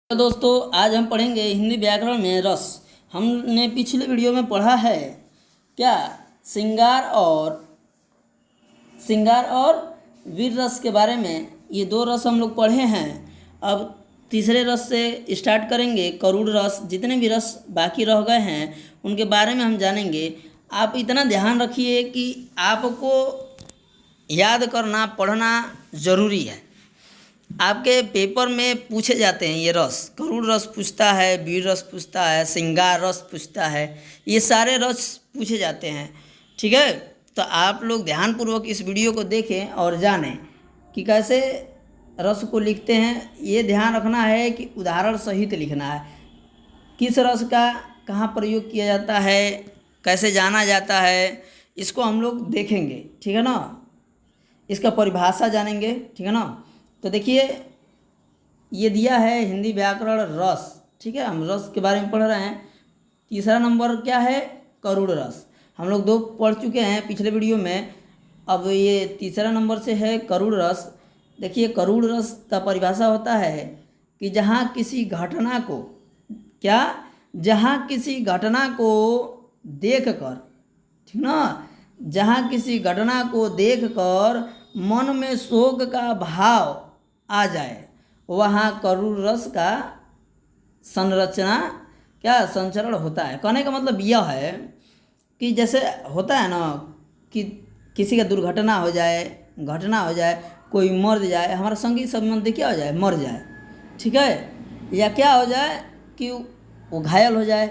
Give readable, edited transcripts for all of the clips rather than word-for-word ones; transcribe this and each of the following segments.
तो दोस्तों आज हम पढ़ेंगे हिंदी व्याकरण में रस। हमने पिछले वीडियो में पढ़ा है क्या श्रृंगार और वीर रस के बारे में। ये दो रस हम लोग पढ़े हैं। अब तीसरे रस से स्टार्ट करेंगे, करूड़ रस। जितने भी रस बाकी रह गए हैं उनके बारे में हम जानेंगे। आप इतना ध्यान रखिए कि आपको याद करना पढ़ना ज़रूरी है। आपके पेपर में पूछे जाते हैं ये रस। करूड़ रस पूछता है, वीर रस पूछता है, श्रृंगार रस पूछता है। ये सारे रस पूछे जाते हैं, ठीक है। तो आप लोग ध्यानपूर्वक इस वीडियो को देखें और जानें कि कैसे रस को लिखते हैं। ये ध्यान रखना है कि उदाहरण सहित लिखना है। किस रस का कहाँ प्रयोग किया जाता है, कैसे जाना जाता है, इसको हम लोग देखेंगे, ठीक है ना। इसका परिभाषा जानेंगे, ठीक है ना। तो देखिए ये दिया है हिंदी व्याकरण रस, ठीक है। हम रस के बारे में पढ़ रहे हैं। तीसरा नंबर क्या है, करूड़ रस। हम लोग दो पढ़ चुके हैं पिछले वीडियो में। अब ये तीसरा नंबर से है करूड़ रस। देखिए करूड़ रस का परिभाषा होता है कि जहाँ किसी घटना को देख कर, ठीक ना, जहाँ किसी घटना को देख कर मन में शोक का भाव आ जाए, वहाँ करूड़ रस का संचरण होता है। कहने का मतलब यह है कि जैसे होता है ना कि किसी का दुर्घटना हो जाए, कोई मर जाए, हमारा संगी संबंधी क्या हो जाए, मर जाए, ठीक है, या क्या हो जाए कि वो घायल हो जाए,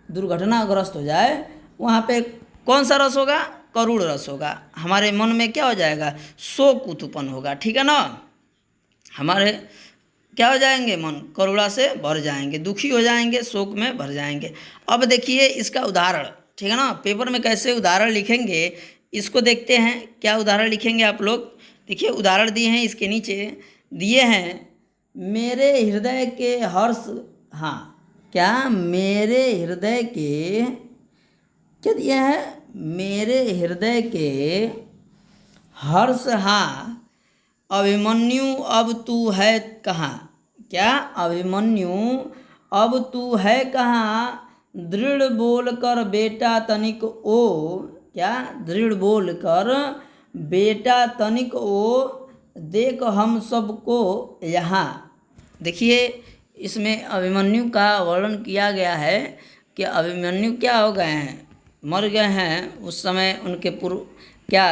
दुर्घटनाग्रस्त हो जाए, वहाँ पे कौन सा रस होगा, करूड़ रस होगा। हमारे मन में क्या हो जाएगा, शोक उत्पन्न होगा, ठीक है ना। हमारे क्या हो जाएंगे, मन करुणा से भर जाएंगे, दुखी हो जाएंगे, शोक में भर जाएंगे। अब देखिए इसका उदाहरण, ठीक है ना। पेपर में कैसे उदाहरण लिखेंगे इसको देखते हैं। क्या उदाहरण लिखेंगे आप लोग, देखिए उदाहरण दिए हैं, इसके नीचे दिए हैं मेरे हृदय के हर्ष, हाँ क्या, मेरे हृदय के क्या दिए हैं, मेरे हृदय के हर्ष, हाँ अभिमन्यु अब तू है कहाँ, क्या अभिमन्यु अब तू है कहाँ, दृढ़ बोल कर बेटा तनिक ओ, क्या दृढ़ बोल कर बेटा तनिक ओ, देख हम सबको यहाँ। देखिए इसमें अभिमन्यु का वर्णन किया गया है कि अभिमन्यु क्या हो गए हैं, मर गए हैं। उस समय उनके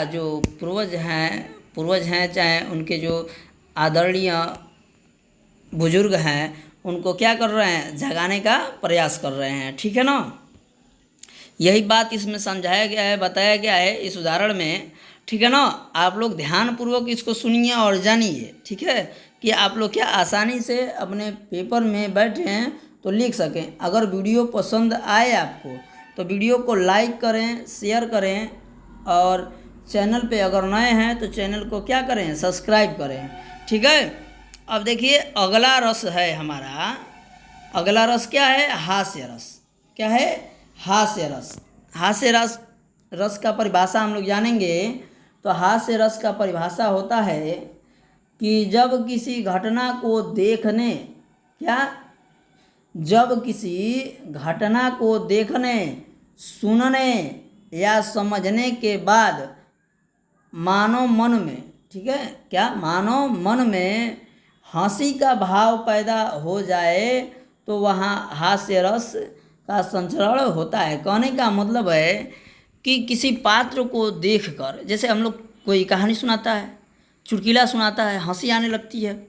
जो पूर्वज हैं चाहे उनके जो आदरणीय बुजुर्ग हैं, उनको क्या कर रहे हैं, जगाने का प्रयास कर रहे हैं, ठीक है ना। यही बात इसमें समझाया गया है, बताया गया है इस उदाहरण में, ठीक है ना। आप लोग ध्यानपूर्वक इसको सुनिए और जानिए, ठीक है, कि आप लोग क्या आसानी से अपने पेपर में बैठे हैं तो लिख सकें। अगर वीडियो पसंद आए आपको तो वीडियो को लाइक करें, शेयर करें, और चैनल पे अगर नए हैं तो चैनल को क्या करें, सब्सक्राइब करें, ठीक है। अब देखिए अगला रस है हमारा, अगला रस क्या है, हास्य रस। क्या है, हास्य रस। रस का परिभाषा हम लोग जानेंगे। तो हास्य रस का परिभाषा होता है कि जब किसी घटना को देखने, सुनने या समझने के बाद मानव मन में, ठीक है, क्या मानव मन में हंसी का भाव पैदा हो जाए तो वहाँ हास्य रस का संचरण होता है। कहने का मतलब है कि किसी पात्र को देखकर, जैसे हम लोग कोई कहानी सुनाता है, चुटकुला सुनाता है, हंसी आने लगती है,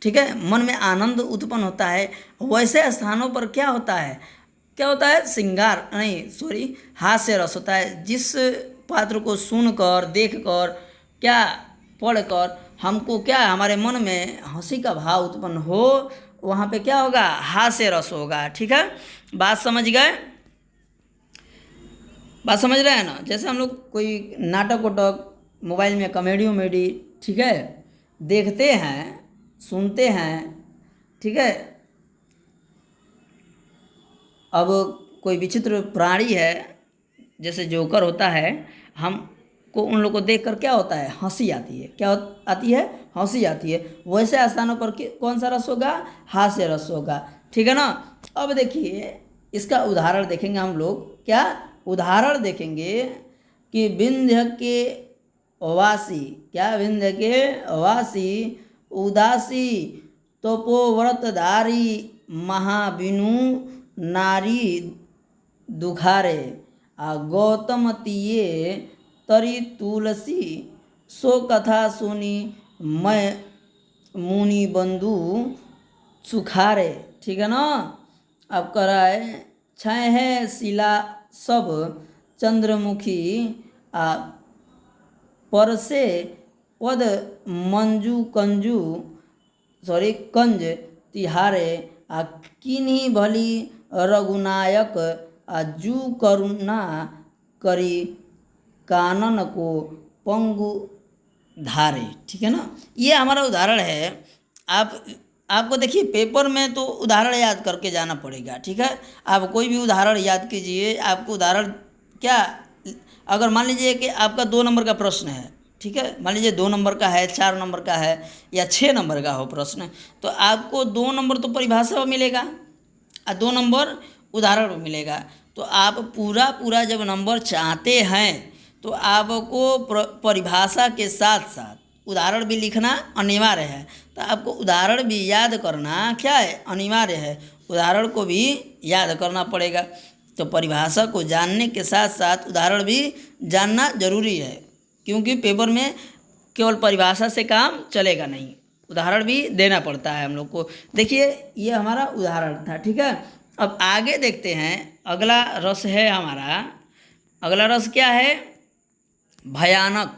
ठीक है, मन में आनंद उत्पन्न होता है। वैसे स्थानों पर क्या होता है, हास्य रस होता है। जिस पात्र को सुनकर, देखकर, क्या पढ़कर हमको क्या, हमारे मन में हंसी का भाव उत्पन्न हो, वहाँ पे क्या होगा, हास्य रस होगा, ठीक है। बात समझ रहे हैं ना। जैसे हम लोग कोई नाटक मोबाइल में कॉमेडी, ठीक है, देखते हैं, सुनते हैं, ठीक है। अब कोई विचित्र प्राणी है, जैसे जोकर होता है, हम को उन लोग को देख कर क्या होता है, हंसी आती है। क्या आती है? हंसी आती है। वैसे स्थानों पर कौन सा रस होगा? हास्य रस होगा। ठीक है ना। अब देखिए इसका उदाहरण देखेंगे हम लोग। क्या उदाहरण देखेंगे कि विंध्य के वासी, क्या विंध्य के वासी उदासी तपोव्रतधारी महाविनु नारी दुखारे गौतम तिये तरी तुलसी सो कथा सुनी मैं मुनि बंधु सुखारे। ठीक है ना। अब कराए छय है शिला सब चंद्रमुखी परसे पद मंजू कंजू कंज तिहारे किन्हीं भली रघुनायक जू करुणा करी कानन को पंगु धारे। ठीक है ना। ये हमारा उदाहरण है। आपको देखिए पेपर में तो उदाहरण याद करके जाना पड़ेगा। ठीक है। आप कोई भी उदाहरण याद कीजिए। आपको उदाहरण क्या, अगर मान लीजिए कि आपका 2 नंबर का प्रश्न है, ठीक है, मान लीजिए 2 नंबर का है, 4 नंबर का है या 6 नंबर का हो प्रश्न, तो आपको 2 नंबर तो परिभाषा में मिलेगा और 2 नंबर उदाहरण में मिलेगा। तो आप पूरा जब नंबर चाहते हैं तो आपको परिभाषा के साथ साथ उदाहरण भी लिखना अनिवार्य है। तो आपको उदाहरण भी याद करना क्या है, अनिवार्य है। उदाहरण को भी याद करना पड़ेगा। तो परिभाषा को जानने के साथ साथ उदाहरण भी जानना जरूरी है, क्योंकि पेपर में केवल परिभाषा से काम चलेगा नहीं, उदाहरण भी देना पड़ता है हम लोग को। देखिए ये हमारा उदाहरण था। ठीक है। अब आगे देखते हैं। अगला रस है हमारा, अगला रस क्या है? भयानक।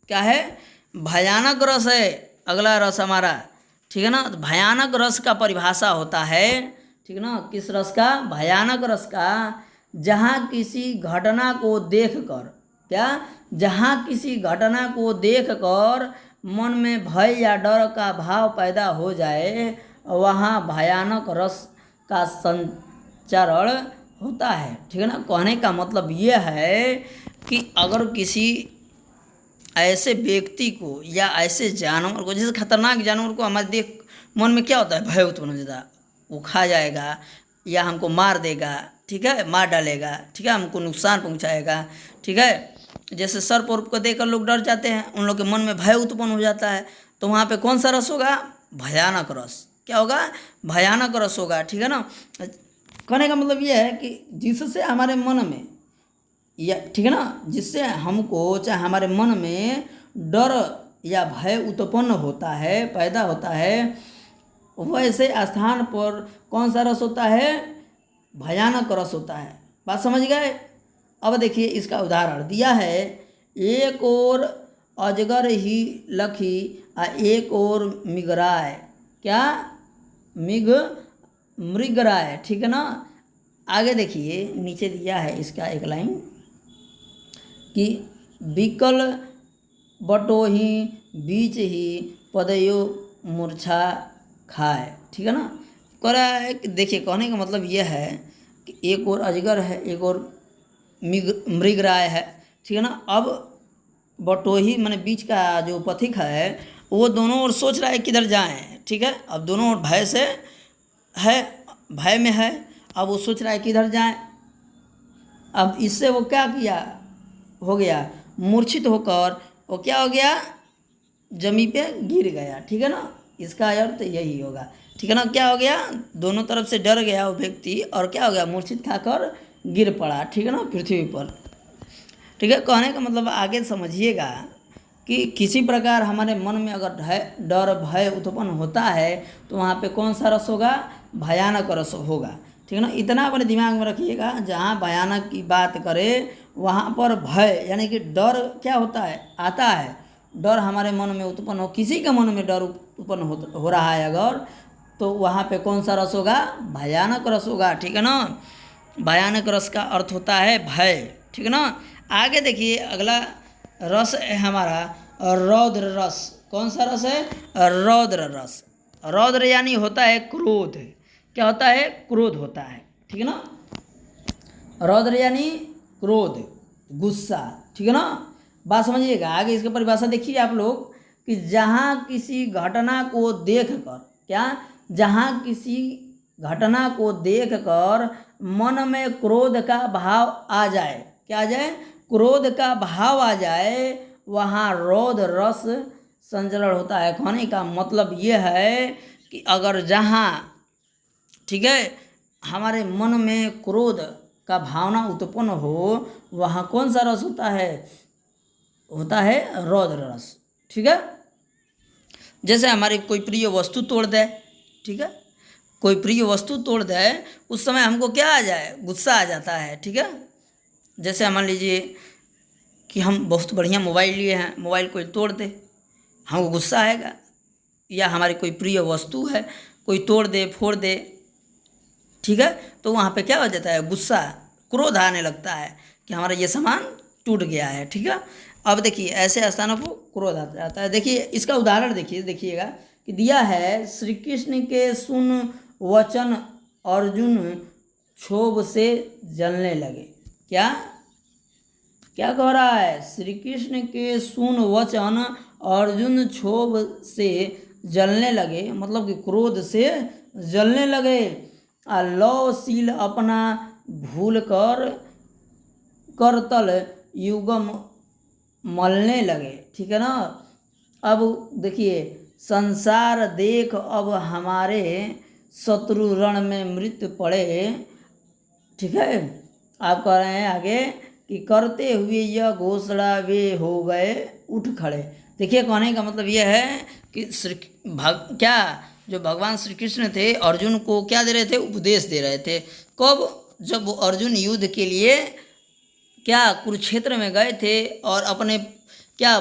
क्या है? भयानक रस है अगला रस हमारा। ठीक है ना। तो भयानक रस का परिभाषा होता है, ठीक है ना, किस रस का? भयानक रस का। जहाँ किसी घटना को देखकर, क्या, जहाँ किसी घटना को देखकर मन में भय या डर का भाव पैदा हो जाए, वहाँ भयानक रस का संचरण होता है। ठीक है ना। कहने का मतलब ये है कि अगर किसी ऐसे व्यक्ति को या ऐसे जानवर को, जैसे खतरनाक जानवर को हमारे देख मन में क्या होता है, भय उत्पन्न हो जाता है। वो खा जाएगा या हमको मार देगा, ठीक है, मार डालेगा, ठीक है, हमको नुकसान पहुंचाएगा। ठीक है। जैसे सर्प वर्प को देखकर लोग डर जाते हैं, उन लोग के मन में भय उत्पन्न हो जाता है। तो वहाँ पे कौन सा रस होगा? भयानक रस। क्या होगा? भयानक रस होगा। ठीक है ना। कहने का मतलब ये है कि जिससे हमारे मन में या, ठीक है ना, जिससे हमको चाहे हमारे मन में डर या भय उत्पन्न होता है, पैदा होता है, वैसे स्थान पर कौन सा रस होता है? भयानक रस होता है। बात समझ गए? अब देखिए इसका उदाहरण दिया है। एक और अजगर ही लखी एक और मिगराय। क्या? मृगराय। ठीक है ना। आगे देखिए नीचे दिया है इसका एक लाइन कि विकल बटोही बीच ही पदयो मूर्छा खाए। ठीक है ना। कह रहा है कि देखिए कहने का मतलब यह है कि एक और अजगर है, एक और मृगराय है। ठीक है ना। अब बटोही माने बीच का जो पथिक है वो दोनों ओर सोच रहा है किधर जाएं। ठीक है। अब दोनों ओर भय से है, भय में है। अब वो सोच रहा है किधर जाएं। अब इससे वो क्या किया, हो गया मूर्छित होकर वो क्या हो गया, जमीन पे गिर गया। ठीक है ना। इसका अर्थ यही होगा। ठीक है ना। क्या हो गया, दोनों तरफ से डर गया वो व्यक्ति और क्या हो गया, मूर्छित खाकर गिर पड़ा। ठीक है ना, पृथ्वी पर। ठीक है। कहने का मतलब आगे समझिएगा कि किसी प्रकार हमारे मन में अगर डर भय उत्पन्न होता है तो वहाँ पे कौन सा रस होगा, भयानक रस होगा। ठीक है ना। इतना अपने दिमाग में रखिएगा, जहाँ भयानक की बात करें वहाँ पर भय यानी कि डर क्या होता है, आता है। डर हमारे मन में उत्पन्न हो, किसी के मन में डर उत्पन्न हो रहा है अगर, तो वहाँ पे कौन सा रस होगा, भयानक रस होगा। ठीक है ना। भयानक रस का अर्थ होता है भय। ठीक है ना। आगे देखिए अगला रस है हमारा रौद्र रस। कौन सा रस है, रौद्र रस। रौद्र यानी होता है क्रोध। क्या होता है, क्रोध होता है। ठीक है ना। रौद्र यानी क्रोध, गुस्सा। ठीक है ना। बात समझिएगा। आगे इसकी परिभाषा देखिए आप लोग कि जहाँ किसी घटना को देखकर, क्या, जहाँ किसी घटना को देखकर मन में क्रोध का भाव आ जाए, क्या आ जाए, क्रोध का भाव आ जाए, वहाँ रोध रस संचरण होता है। कहने का मतलब ये है कि अगर जहाँ, ठीक है, हमारे मन में क्रोध का भावना उत्पन्न हो, वहाँ कौन सा रस होता है, होता है रौद्र रस। ठीक है, जैसे हमारी कोई प्रिय वस्तु तोड़ दे, ठीक है, कोई प्रिय वस्तु तोड़ दे, उस समय हमको क्या आ जाए, गुस्सा आ जाता है। ठीक है, जैसे मान लीजिए कि हम बहुत बढ़िया मोबाइल लिए हैं, मोबाइल कोई तोड़ दे, हमको गुस्सा आएगा। या हमारी कोई प्रिय वस्तु है, कोई तोड़ दे, फोड़ दे, ठीक है, तो वहाँ पे क्या हो जाता है, गुस्सा, क्रोध आने लगता है कि हमारा ये सामान टूट गया है। ठीक है, अब देखिए ऐसे स्थानों को क्रोध आ जाता है। देखिए इसका उदाहरण देखिएगा कि दिया है, श्री कृष्ण के सुन वचन अर्जुन क्षोभ से जलने लगे। क्या क्या कह रहा है, श्री कृष्ण के सुन वचन अर्जुन क्षोभ से जलने लगे, मतलब कि क्रोध से जलने लगे। लौशील अपना भूल कर करतल युगम मलने लगे। ठीक है ना। अब देखिए, संसार देख अब हमारे शत्रु रण में मृत्यु पड़े। ठीक है, आप कह रहे हैं आगे कि करते हुए यह घोषणा वे हो गए उठ खड़े। देखिए कहने का मतलब यह है कि क्या, जो भगवान श्री कृष्ण थे अर्जुन को क्या दे रहे थे, उपदेश दे रहे थे। कब, जब अर्जुन युद्ध के लिए क्या कुरुक्षेत्र में गए थे और अपने क्या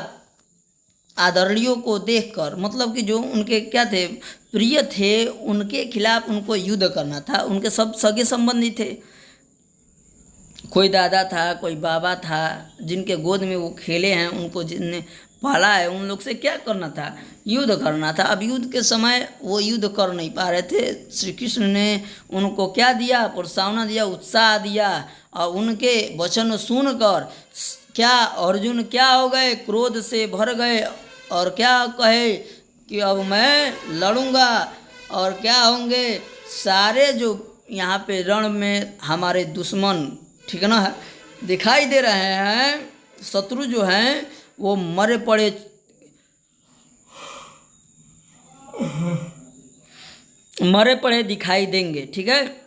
आदरणीयों को देखकर, मतलब कि जो उनके क्या थे, प्रिय थे, उनके खिलाफ उनको युद्ध करना था। उनके सब सगे संबंधी थे, कोई दादा था, कोई बाबा था, जिनके गोद में वो खेले हैं, उनको जिनने पाला है, उन लोग से क्या करना था, युद्ध करना था। अब युद्ध के समय वो युद्ध कर नहीं पा रहे थे। श्री कृष्ण ने उनको क्या दिया, प्रोत्साहन दिया, उत्साह दिया, और उनके वचन सुनकर क्या अर्जुन क्या हो गए, क्रोध से भर गए, और क्या कहे कि अब मैं लड़ूंगा। और क्या होंगे, सारे जो यहाँ पे रण में हमारे दुश्मन, ठीक है ना, दिखाई दे रहे हैं, शत्रु जो हैं वो मरे पड़े दिखाई देंगे। ठीक है,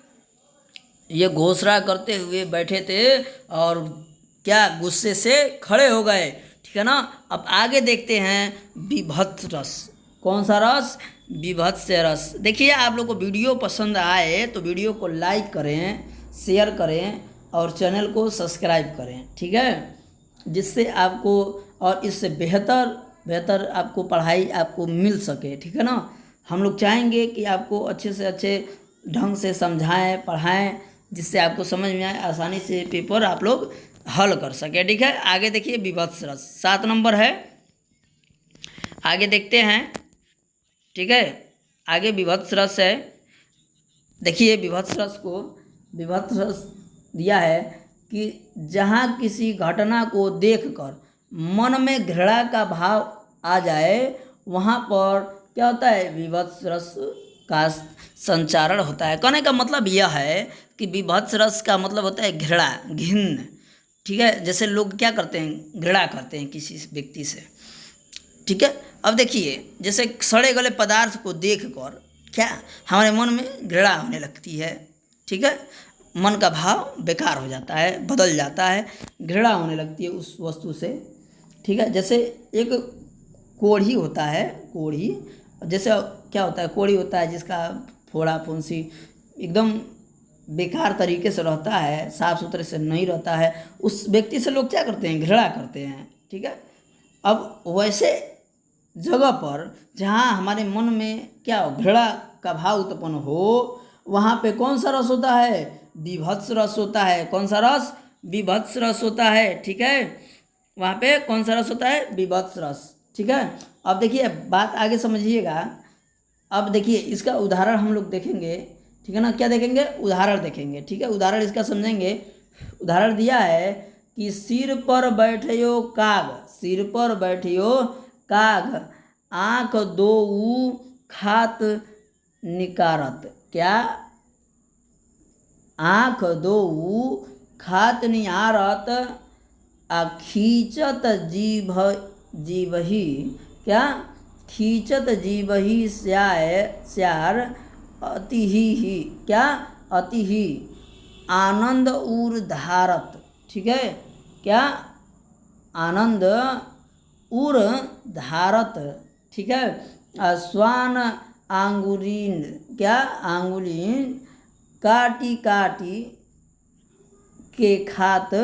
ये घोषणा करते हुए बैठे थे और क्या गुस्से से खड़े हो गए। ठीक है ना। अब आगे देखते हैं विभत्स रस। कौन सा रस, विभत्स रस। देखिए आप लोग को वीडियो पसंद आए तो वीडियो को लाइक करें, शेयर करें और चैनल को सब्सक्राइब करें। ठीक है, जिससे आपको और इससे बेहतर आपको पढ़ाई आपको मिल सके। ठीक है ना। हम लोग चाहेंगे कि आपको अच्छे से अच्छे ढंग से समझाएं, पढ़ाएं, जिससे आपको समझ में आए, आसानी से पेपर आप लोग हल कर सके। ठीक है, आगे देखिए विभत्स रस 7 नंबर है, आगे देखते हैं। ठीक है, आगे विभत्स रस है। देखिए विभत्स रस दिया है कि जहाँ किसी घटना को देखकर मन में घृणा का भाव आ जाए, वहाँ पर क्या होता है, विभत्स रस का संचारण होता है। कहने का मतलब यह है कि विभत्स रस का मतलब होता है घृणा, घिन्न। ठीक है, जैसे लोग क्या करते हैं, घृणा करते हैं किसी व्यक्ति से। ठीक है, अब देखिए जैसे सड़े गले पदार्थ को देखकर क्या हमारे मन में घृणा होने लगती है। ठीक है, मन का भाव बेकार हो जाता है, बदल जाता है, घृणा होने लगती है उस वस्तु से। ठीक है, जैसे एक कोढ़ी होता है, कोढ़ी जैसे क्या होता है, कोढ़ी होता है जिसका फोड़ा फुंसी एकदम बेकार तरीके से रहता है, साफ सुथरे से नहीं रहता है, उस व्यक्ति से लोग क्या करते हैं, घृणा करते हैं। ठीक है, अब वैसे जगह पर जहाँ हमारे मन में क्या घृणा का भाव उत्पन्न हो, वहाँ पे कौन सा रस होता है, विभत्स रस होता है। कौन सा रस, विभत्स रस होता है। ठीक है, वहाँ पे कौन सा रस होता है, विभत्स रस। ठीक है, अब देखिए बात आगे समझिएगा। अब देखिए इसका उदाहरण हम लोग देखेंगे। ठीक है ना, क्या देखेंगे, उदाहरण देखेंगे। ठीक है, उदाहरण इसका समझेंगे। उदाहरण दिया है कि सिर पर बैठयो काग सिर पर बैठियो काग, आँख दोऊ खात निकारत। क्या? आँख दोऊ खात निहारत, आ खींचत जीवही। क्या? खींचत जीवही स्यार अति ही। क्या? अति ही आनंद उर धारत। ठीक है? क्या? आनंद उर धारत। ठीक है? स्वान आंगुरीन। क्या? आंगुलीन काटी काटी के खात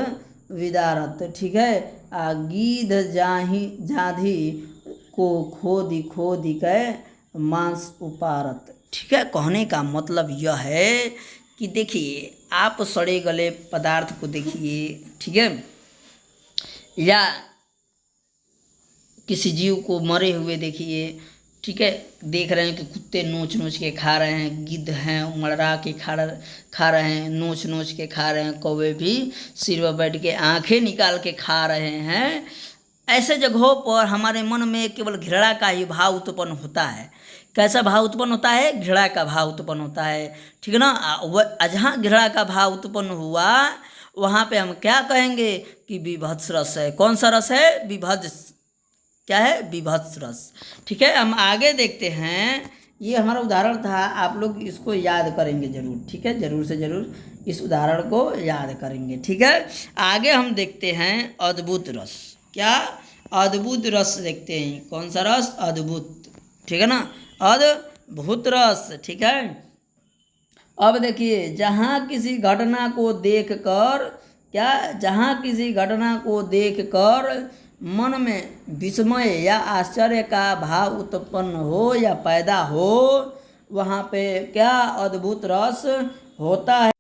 विदारत। ठीक है? गीध जाधी को खोदी खोदी के मांस उपारत। ठीक है? कहने का मतलब यह है कि देखिए, आप सड़े गले पदार्थ को देखिए, ठीक है, या किसी जीव को मरे हुए देखिए, ठीक है, देख रहे हैं कि कुत्ते नोच नोच के खा रहे हैं, गिद्ध हैं उमड़ा के खा रहे हैं, नोच नोच के खा रहे हैं, कौवे भी सिर पर बैठ के आंखें निकाल के खा रहे हैं। ऐसे जगहों पर हमारे मन में केवल घृणा का ही भाव उत्पन्न होता है। कैसा भाव उत्पन्न होता है? घृणा का भाव उत्पन्न होता है। ठीक है ना? जहाँ घृणा का भाव उत्पन्न हुआ वहाँ पे हम क्या कहेंगे कि विभत्स रस है। कौन सा रस है? विभत्स। क्या है? विभत्स रस। ठीक है? हम आगे देखते हैं। ये हमारा उदाहरण था, आप लोग इसको याद करेंगे जरूर। ठीक है? जरूर से जरूर इस उदाहरण को याद करेंगे। ठीक है? आगे हम देखते हैं अद्भुत रस। क्या? अद्भुत रस देखते हैं। कौन सा रस? अद्भुत। ठीक है ना? अद्भुत रस। ठीक है? अब देखिए, जहाँ किसी घटना को देखकर, क्या? जहाँ किसी घटना को देखकर मन में विस्मय या आश्चर्य का भाव उत्पन्न हो या पैदा हो, वहाँ पे क्या? अद्भुत रस होता है।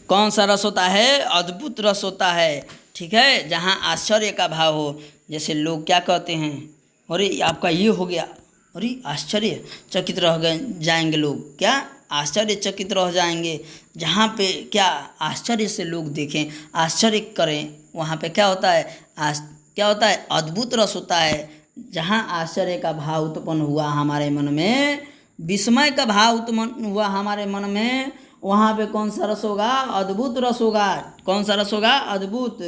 कौन सा रस होता है? अद्भुत रस होता है। ठीक है? जहाँ आश्चर्य का भाव हो। जैसे लोग क्या कहते हैं, अरे आपका ये हो गया, अरे आश्चर्य चकित रह गए जाएंगे लोग। क्या? आश्चर्यचकित रह जाएंगे। जहाँ पे क्या? आश्चर्य से लोग देखें, आश्चर्य करें, वहाँ पे क्या होता है? क्या होता है? अद्भुत रस होता है। जहाँ आश्चर्य का भाव उत्पन्न हुआ हमारे मन में, विस्मय का भाव उत्पन्न हुआ हमारे मन में, वहाँ पे कौन सा रस होगा? अद्भुत रस होगा। कौन सा रस होगा? अद्भुत।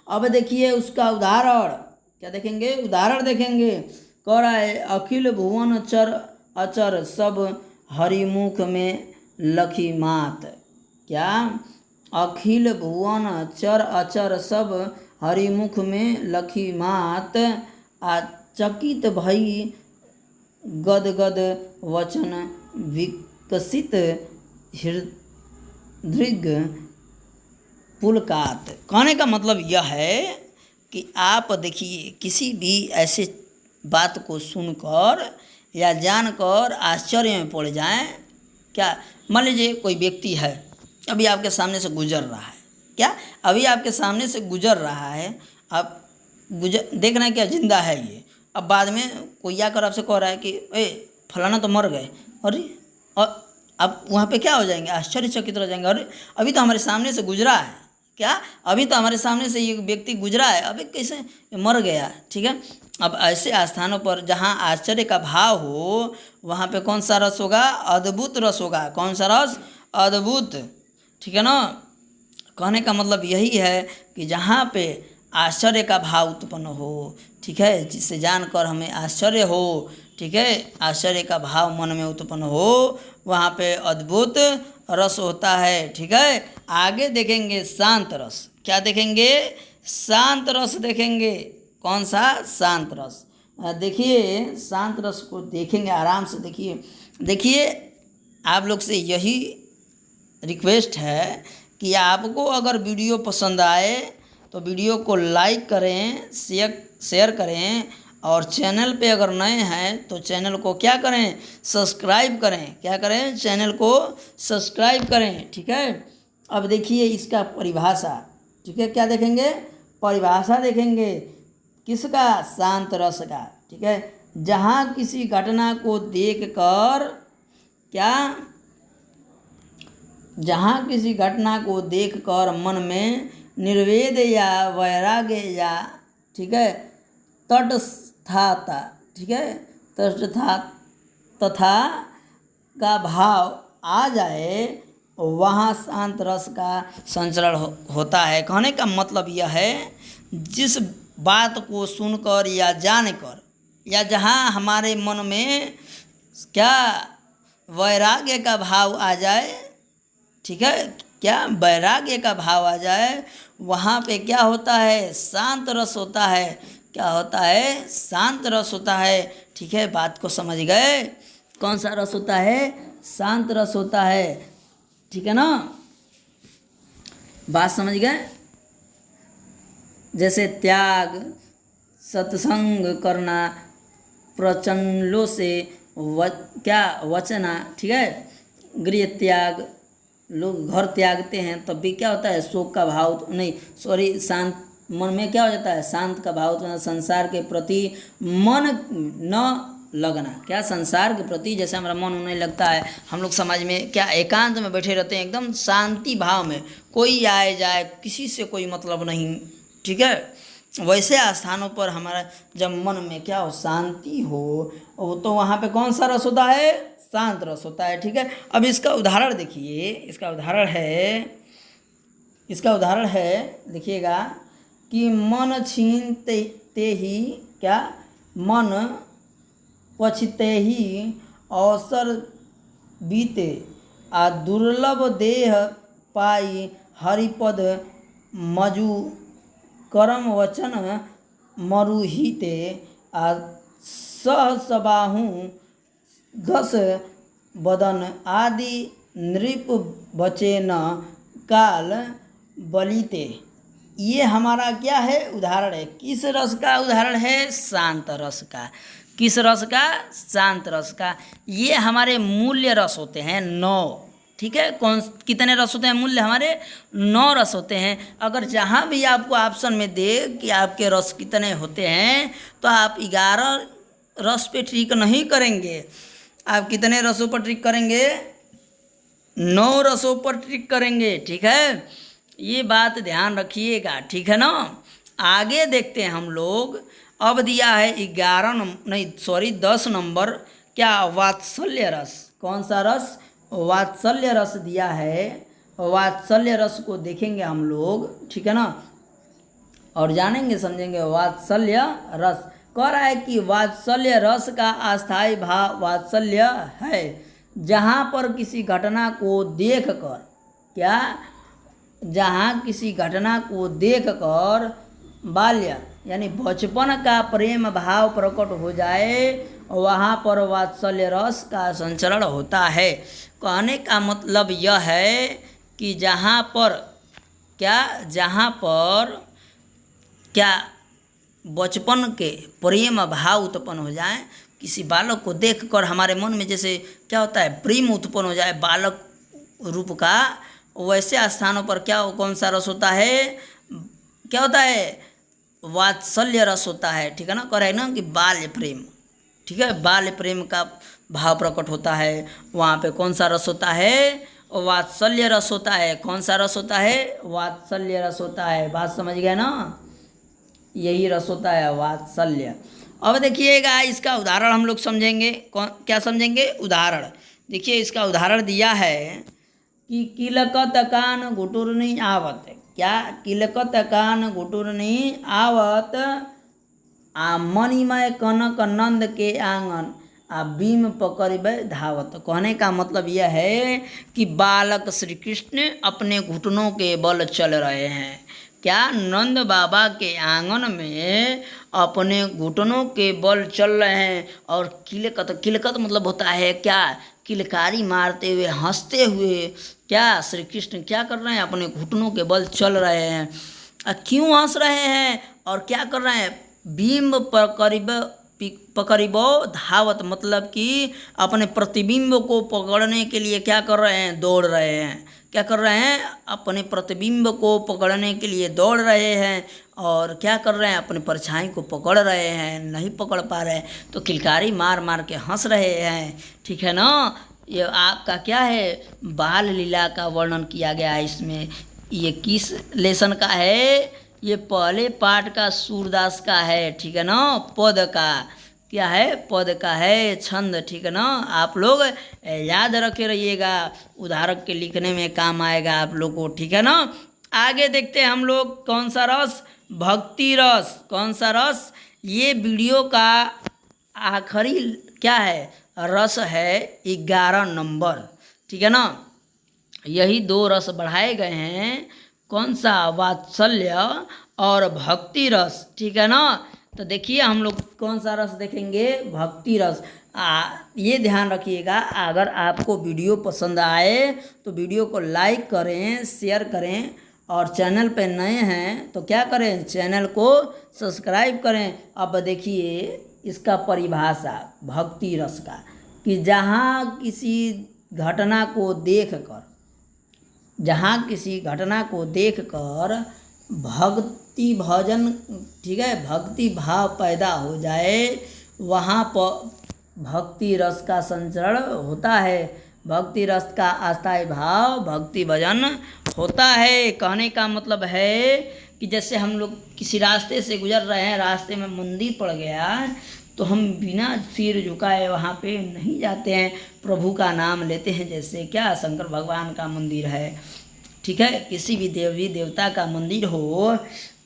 अब देखिए उसका उदाहरण। क्या देखेंगे? उदाहरण देखेंगे। कह रहा है, अखिल भुवन चर अचर सब हरिमुख में लखी मात। क्या? अखिल भुवन चर अचर सब हरिमुख में लखी मात, आ चकित भई गदगद वचन विकसित हृदृग पुलकात। कहने का मतलब यह है कि आप देखिए, किसी भी ऐसे बात को सुनकर या जानकर आश्चर्य में पड़ जाएं। क्या? मान लीजिए कोई व्यक्ति है, अभी आपके सामने से गुजर रहा है। क्या? अभी आपके सामने से गुजर रहा है, आप देख रहे हैं क्या जिंदा है ये। अब बाद में कोई आकर आपसे कह रहा है कि ए फलाना तो मर गए। अरे, और अब वहाँ पे क्या हो जाएंगे? आश्चर्यचकित रह जाएंगे। अरे अभी तो हमारे सामने से गुजरा है। क्या? अभी तो हमारे सामने से ये व्यक्ति गुजरा है, अभी कैसे मर गया। ठीक है? अब ऐसे स्थानों पर जहाँ आश्चर्य का भाव हो, वहाँ पे कौन सा रस होगा? अद्भुत रस होगा। कौन सा रस? अद्भुत। ठीक है ना? कहने का मतलब यही है कि जहाँ पे आश्चर्य का भाव उत्पन्न हो, ठीक है, जिससे जानकर हमें आश्चर्य हो, ठीक है, आश्चर्य का भाव मन में उत्पन्न हो, वहाँ पे अद्भुत रस होता है। ठीक है? आगे देखेंगे शांत रस। क्या देखेंगे? शांत रस देखेंगे। कौन सा? शांत रस। देखिए, शांत रस को देखेंगे आराम से। देखिए आप लोग से यही रिक्वेस्ट है कि आपको अगर वीडियो पसंद आए तो वीडियो को लाइक करें, शेयर करें, और चैनल पे अगर नए हैं तो चैनल को क्या करें? सब्सक्राइब करें। क्या करें? चैनल को सब्सक्राइब करें। ठीक है? अब देखिए इसका परिभाषा। ठीक है? क्या देखेंगे? परिभाषा देखेंगे। किसका? शांत रस का। ठीक है? जहाँ किसी घटना को देखकर, क्या? जहाँ किसी घटना को देखकर मन में निर्वेद या वैराग्य या, ठीक है, तटस्थता, ठीक है, तटस्था तथा का भाव आ जाए वहाँ शांत रस का संचरण होता है। कहने का मतलब यह है, जिस बात को सुनकर या जानकर या जहाँ हमारे मन में क्या वैराग्य का भाव आ जाए, ठीक है, क्या वैराग्य का भाव आ जाए, वहाँ पे क्या होता है, शांत रस होता है। क्या होता है, शांत रस होता है। ठीक है, बात को समझ गए? कौन सा रस होता है, शांत रस होता है। ठीक है ना, बात समझ गए? जैसे त्याग, सत्संग करना, प्रचंडों से क्या वचना, ठीक है, गृह त्याग, लोग घर त्यागते हैं तब भी क्या होता है, शोक का भाव नहीं, सॉरी, शांत मन में क्या हो जाता है, शांत का भाव, तो संसार के प्रति मन न लगना। क्या, संसार के प्रति जैसे हमारा मन होने लगता है, हम लोग समाज में क्या एकांत में बैठे रहते हैं, एकदम शांति भाव में, कोई आए जाए किसी से कोई मतलब नहीं, ठीक है, वैसे स्थानों पर हमारा जब मन में क्या हो, शांति हो, तो वहाँ पे कौन सा रस होता है, शांत रस होता है। ठीक है, अब इसका उदाहरण देखिए, इसका उदाहरण है, देखिएगा कि मन छीनते ही क्या, मन पछते ही अवसर बीते, आ दुर्लभ देह पाई हरिपद मजु करम वचन मरुहिते, आ सहसबाहु दस बदन आदि नृप बचे न काल बलिते। ये हमारा क्या है, उदाहरण है। किस रस का उदाहरण है, शांत रस का। किस रस का, शांत रस का। ये हमारे मूल्य रस होते हैं 9। ठीक है, कितने रस होते हैं मूल्य, हमारे 9 रस होते हैं। अगर जहाँ भी आपको ऑप्शन में दे कि आपके रस कितने होते हैं, तो आप 11 रस पे ट्रिक नहीं करेंगे। आप कितने रसों पर ट्रिक करेंगे, 9 रसों पर ट्रिक करेंगे। ठीक है, ये बात ध्यान रखिएगा। ठीक है ना, आगे देखते हैं हम लोग। अब दिया है 10 नंबर, क्या, वात्सल्य रस। कौन सा रस, वात्सल्य रस दिया है। वात्सल्य रस को देखेंगे हम लोग, ठीक है ना, और जानेंगे समझेंगे। वात्सल्य रस कह रहा है कि वात्सल्य रस का अस्थायी भाव वात्सल्य है, जहाँ पर किसी घटना को देखकर, क्या, जहाँ किसी घटना को देखकर बाल्य यानी बचपन का प्रेम भाव प्रकट हो जाए, वहाँ पर वात्सल्य रस का संचरण होता है। कहने का मतलब यह है कि जहाँ पर क्या बचपन के प्रेम भाव उत्पन्न हो जाए, किसी बालक को देखकर हमारे मन में जैसे क्या होता है, प्रेम उत्पन्न हो जाए बालक रूप का, वैसे स्थानों पर क्या, कौन सा रस होता है, क्या होता है, वात्सल्य रस होता है। ठीक है ना, कह रहे हैं ना कि बाल्य प्रेम, ठीक है, बाल्य प्रेम का भाव प्रकट होता है। वहाँ पे कौन सा रस होता है, वात्सल्य रस होता है। कौन सा रस होता है, वात्सल्य रस होता है। बात समझ गए ना, यही रस होता है, वात्सल्य। अब देखिएगा, इसका उदाहरण हम लोग समझेंगे। क्या समझेंगे, उदाहरण। देखिए, इसका उदाहरण दिया है कि किलकत कान घुटुरनी आवत। क्या, किलकत कान घुटुरनी आवत, आ मणिमय कनक नंद के आंगन, आ बीम पकड़बे धावत। कहने का मतलब यह है कि बालक श्री कृष्ण अपने घुटनों के बल चल रहे हैं। क्या, नंद बाबा के आंगन में अपने घुटनों के बल चल रहे हैं। और किलकत मतलब होता है क्या, किलकारी मारते हुए, हंसते हुए, क्या, श्री कृष्ण क्या कर रहे हैं, अपने घुटनों के बल चल रहे हैं। क्यों हंस रहे हैं और क्या कर रहे हैं, बिंब पकड़िबो धावत, मतलब कि अपने प्रतिबिंब को पकड़ने के लिए क्या कर रहे हैं, दौड़ रहे हैं। क्या कर रहे हैं, अपने प्रतिबिंब को पकड़ने के लिए दौड़ रहे हैं। और क्या कर रहे हैं, अपने परछाई को पकड़ रहे हैं, नहीं पकड़ पा रहे हैं तो किलकारी मार मार के हंस रहे हैं। ठीक है ना, ये आपका क्या है, बाल लीला का वर्णन किया गया है इसमें। ये किस लेसन का है, ये पहले पाठ का सूरदास का है, ठीक है ना। पद का क्या है, पद का है छंद, ठीक है ना। आप लोग याद रखे रहिएगा, उदाहरक के लिखने में काम आएगा आप लोग को, ठीक है ना। आगे देखते हैं हम लोग कौन सा रस, भक्ति रस। कौन सा रस, ये वीडियो का आखिरी क्या है, रस है 11 नंबर, ठीक है ना। यही 2 रस बढ़ाए गए हैं, कौन सा, वात्सल्य और भक्ति रस, ठीक है ना। तो देखिए हम लोग कौन सा रस देखेंगे, भक्ति रस। ये ध्यान रखिएगा, अगर आपको वीडियो पसंद आए तो वीडियो को लाइक करें, शेयर करें, और चैनल पे नए हैं तो क्या करें, चैनल को सब्सक्राइब करें। अब देखिए इसका परिभाषा भक्ति रस का, कि जहाँ किसी घटना को देखकर, जहाँ किसी घटना को देखकर भक्ति भजन, ठीक है, भक्ति भाव पैदा हो जाए, वहाँ पर भक्ति रस का संचरण होता है, भक्ति रस का अस्थायी भाव भक्ति भजन होता है। कहने का मतलब है कि जैसे हम लोग किसी रास्ते से गुजर रहे हैं, रास्ते में मंदिर पड़ गया तो हम बिना सिर झुकाए वहाँ पे नहीं जाते हैं, प्रभु का नाम लेते हैं। जैसे क्या, शंकर भगवान का मंदिर है, ठीक है, किसी भी देवी देवता का मंदिर हो,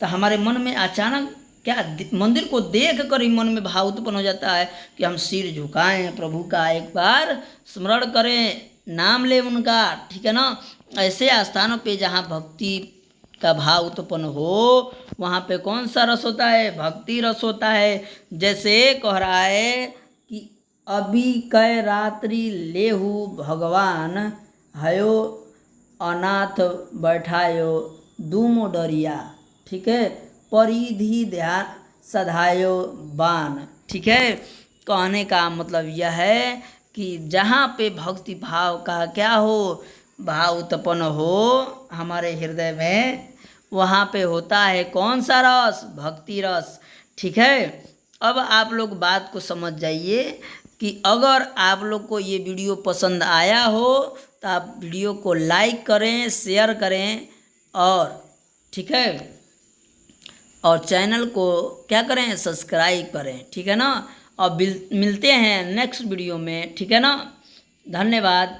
तो हमारे मन में अचानक क्या, मंदिर को देख कर ही मन में भाव उत्पन्न हो जाता है कि हम सिर झुकाएं, प्रभु का एक बार स्मरण करें, नाम लें उनका, ठीक है ना। ऐसे स्थानों पे जहाँ भक्ति का भाव उत्पन्न हो, वहाँ पे कौन सा रस होता है, भक्ति रस होता है। जैसे कह रहा है कि अभी कै रात्रि लेहु भगवान, हयो अनाथ बैठायो दूमो डरिया, ठीक है, परिधि ध्यान सधायो बान, ठीक है। कहने का मतलब यह है कि जहाँ पे भक्ति भाव का क्या हो, भाव उत्पन्न हो हमारे हृदय में, वहाँ पे होता है कौन सा रस, भक्ति रस, ठीक है। अब आप लोग बात को समझ जाइए कि अगर आप लोग को ये वीडियो पसंद आया हो तो आप वीडियो को लाइक करें, शेयर करें, और ठीक है, और चैनल को क्या करें, सब्सक्राइब करें, ठीक है ना। और मिलते हैं नेक्स्ट वीडियो में, ठीक है ना। धन्यवाद।